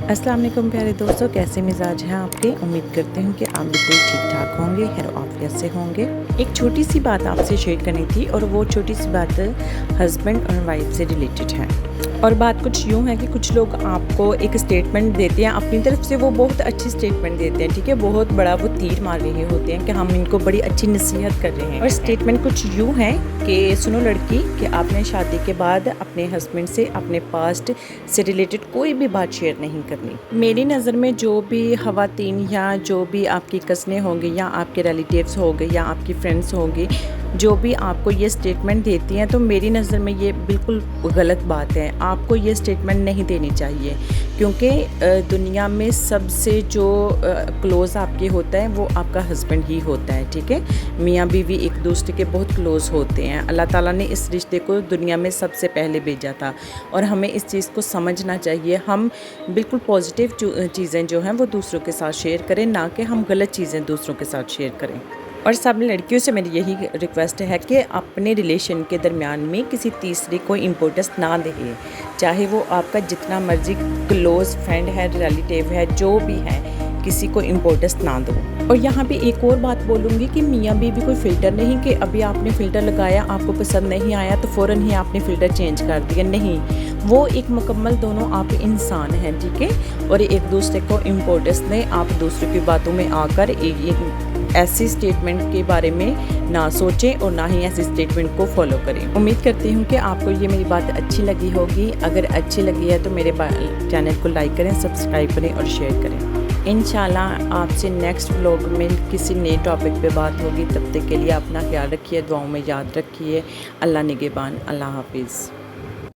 अस्सलाम वालेकुम प्यारे दोस्तों, कैसे मिजाज हैं आपके। उम्मीद करते हैं कि आप बिल्कुल ठीक ठाक होंगे, खैर आफियत से होंगे। एक छोटी सी बात आपसे शेयर करनी थी और वो छोटी सी बात हस्बैंड और वाइफ से रिलेटेड है। और बात कुछ यूँ है कि कुछ लोग आपको एक स्टेटमेंट देते हैं अपनी तरफ से, वो बहुत अच्छी स्टेटमेंट देते हैं, ठीक है, बहुत बड़ा वो तीर मार रहे होते हैं कि हम इनको बड़ी अच्छी नसीहत कर रहे हैं। और स्टेटमेंट कुछ यूँ है कि सुनो लड़की, कि आपने शादी के बाद अपने हस्बैंड से अपने पास्ट से रिलेटेड कोई भी बात शेयर नहीं करनी। मेरी नज़र में जो भी ख़वातीन या जो भी आपकी कज़नें होंगी या आपके रिलेटिव्स होंगे या आपकी फ्रेंड्स होंगी, जो भी आपको ये स्टेटमेंट देती हैं, तो मेरी नज़र में ये बिल्कुल गलत बात है। आपको ये स्टेटमेंट नहीं देनी चाहिए, क्योंकि दुनिया में सबसे जो क्लोज़ आपके होता है वो आपका हस्बैंड ही होता है, ठीक है। मियाँ बीवी एक दूसरे के बहुत क्लोज़ होते हैं। अल्लाह ताला ने इस रिश्ते को दुनिया में सबसे पहले भेजा था और हमें इस चीज़ को समझना चाहिए। हम बिल्कुल पॉजिटिव चीज़ें जो हैं वो दूसरों के साथ शेयर करें, ना कि हम गलत चीज़ें दूसरों के साथ शेयर करें। और सब लड़कियों से मेरी यही रिक्वेस्ट है कि अपने रिलेशन के दरमियान में किसी तीसरे को इम्पोर्टेंस ना दें, चाहे वो आपका जितना मर्जी क्लोज़ फ्रेंड है, रिलेटिव है, जो भी है, किसी को इम्पोर्टेंस ना दो। और यहाँ पे एक और बात बोलूँगी कि मियाँ बीवी कोई फ़िल्टर नहीं कि अभी आपने फ़िल्टर लगाया, आपको पसंद नहीं आया तो फ़ौरन ही आपने फ़िल्टर चेंज कर दिया, नहीं। वो एक मुकम्मल दोनों आप इंसान हैं, ठीक है। और एक दूसरे को इम्पोर्टेंस दें। आप दूसरों की बातों में आकर एक ऐसी स्टेटमेंट के बारे में ना सोचें और ना ही ऐसी स्टेटमेंट को फॉलो करें। उम्मीद करती हूँ कि आपको ये मेरी बात अच्छी लगी होगी। अगर अच्छी लगी है तो मेरे चैनल को लाइक करें, सब्सक्राइब करें और शेयर करें। इंशाल्लाह आपसे नेक्स्ट व्लॉग में किसी नए टॉपिक पे बात होगी। तब तक के लिए अपना ख्याल रखिए, दुआओं में याद रखिए। अल्लाह निगहबान। अल्लाह हाफिज़।